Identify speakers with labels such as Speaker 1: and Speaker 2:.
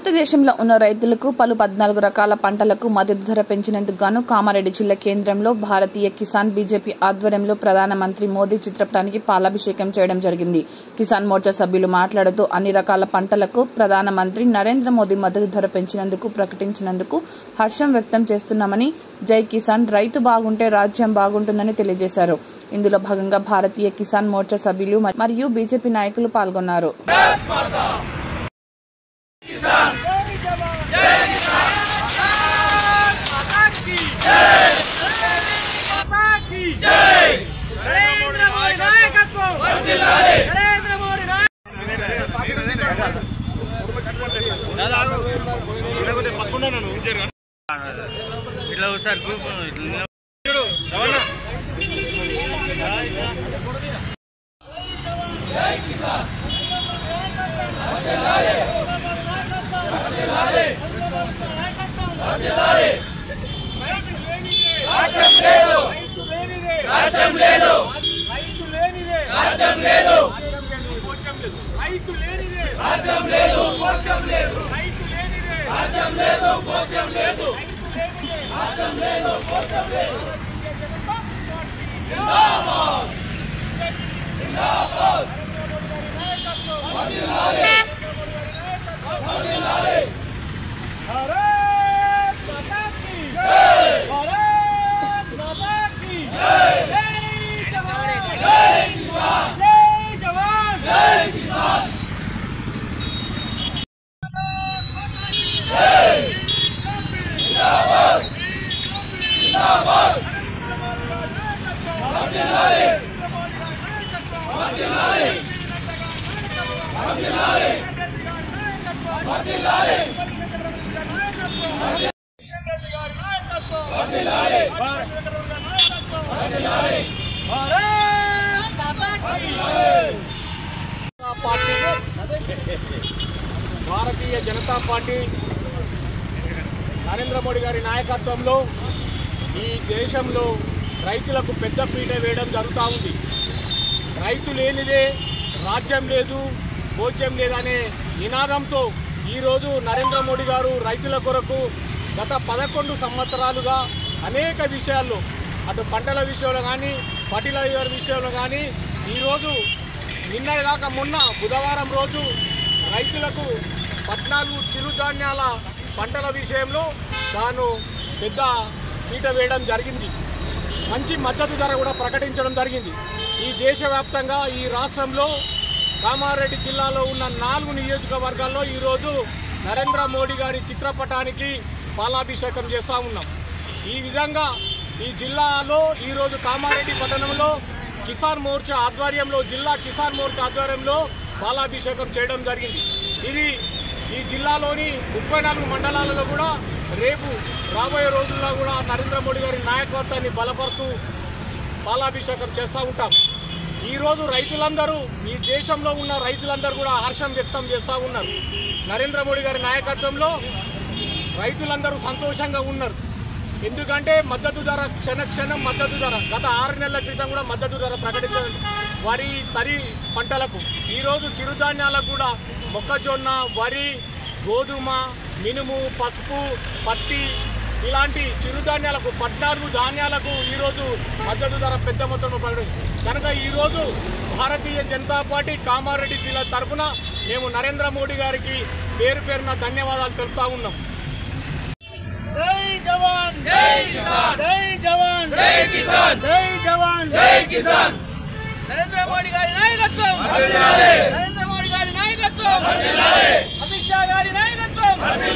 Speaker 1: భారతదేశంలో ఉన్న రైతులకు పలు 14 రకాల పంటలకు మద్దతు ధర పెంచినందుకు గాను కామారెడ్డి జిల్లా కేంద్రంలో భారతీయ కిసాన్ బీజేపీ ఆధ్వర్యంలో ప్రధానమంత్రి మోదీ చిత్రపటానికి పాలాభిషేకం చేయడం జరిగింది. కిసాన్ మోర్చా సభ్యులు మాట్లాడుతూ అన్ని రకాల పంటలకు ప్రధానమంత్రి నరేంద్ర మోదీ మద్దతు ధర పెంచినందుకు ప్రకటించినందుకు హర్షం వ్యక్తం చేస్తున్నామని, జై కిసాన్, రైతు బాగుంటే రాజ్యం బాగుంటుందని తెలియజేశారు. ఇందులో భాగంగా భారతీయ కిసాన్ మోర్చా సభ్యులు మరియు బీజేపీ నాయకులు పాల్గొన్నారు.
Speaker 2: భారతీయ జనతా పార్టీ నరేంద్ర మోడీ గారి నాయకత్వంలో ఈ దేశంలో రైతులకు పెద్ద పీట వేయడం జరుగుతూ ఉంది. రైతు లేనిదే రాజ్యం లేదు, భోజ్యం లేదనే నినాదంతో ఈరోజు నరేంద్ర మోడీ గారు రైతుల కొరకు గత 11 సంవత్సరాలుగా అనేక విషయాల్లో, అటు పంటల విషయంలో కానీ, ఫర్టిలైజర్ విషయంలో కానీ, ఈరోజు నిన్నగాక మొన్న బుధవారం రోజు రైతులకు 14 చిరుధాన్యాల పంటల విషయంలో తాను పెద్ద పీట వేయడం జరిగింది. మంచి మద్దతు ధర కూడా ప్రకటించడం జరిగింది. ఈ దేశవ్యాప్తంగా ఈ రాష్ట్రంలో కామారెడ్డి జిల్లాలో ఉన్న 4 నియోజకవర్గాల్లో ఈరోజు నరేంద్ర మోడీ గారి చిత్రపటానికి పాలాభిషేకం చేస్తూ ఉన్నాం. ఈ విధంగా ఈ జిల్లాలో ఈరోజు కామారెడ్డి పట్టణంలో కిసాన్ మోర్చా ఆధ్వర్యంలో, జిల్లా కిసాన్ మోర్చా ఆధ్వర్యంలో పాలాభిషేకం చేయడం జరిగింది. ఇది ఈ జిల్లాలోని 34 మండలాలలో కూడా రేపు రాబోయే రోజుల్లో కూడా నరేంద్ర మోడీ గారి నాయకత్వాన్ని బలపరుస్తూ పాలాభిషేకం చేస్తూ ఉంటాం. ఈరోజు రైతులందరూ, ఈ దేశంలో ఉన్న రైతులందరూ కూడా హర్షం వ్యక్తం చేస్తూ ఉన్నారు. నరేంద్ర మోడీ గారి నాయకత్వంలో రైతులందరూ సంతోషంగా ఉన్నారు. ఎందుకంటే మద్దతు ధర, క్షణం మద్దతు ధర, గత 6 నెలల క్రితం కూడా మద్దతు ధర ప్రకటించారు వరి, తరి పంటలకు. ఈరోజు చిరుధాన్యాలకు కూడా మొక్కజొన్న, వరి, గోధుమ, మినుము, పసుపు, పత్తి ఇలాంటి చిరుధాన్యాలకు 14 ధాన్యాలకు ఈరోజు మద్దతు ధర పెద్ద మొత్తంలో ప్రకటించారు. కనుక ఈరోజు భారతీయ జనతా పార్టీ కామారెడ్డి జిల్లా తరఫున మేము నరేంద్ర మోడీ గారికి పేరు పేరున ధన్యవాదాలు తెలుపుతా ఉన్నాం.
Speaker 3: జై జవాన్, జై కిసాన్, జై జవాన్, జై కిసాన్, జై జవాన్, జై కిసాన్. నరేంద్ర మోడీ గారి నాయకత్వం వర్ధిల్లాలి, నరేంద్ర మోడీ గారి నాయకత్వం వర్ధిల్లాలి, అమిత్ షా గారి నాయకత్వం వర్ధిల్లాలి.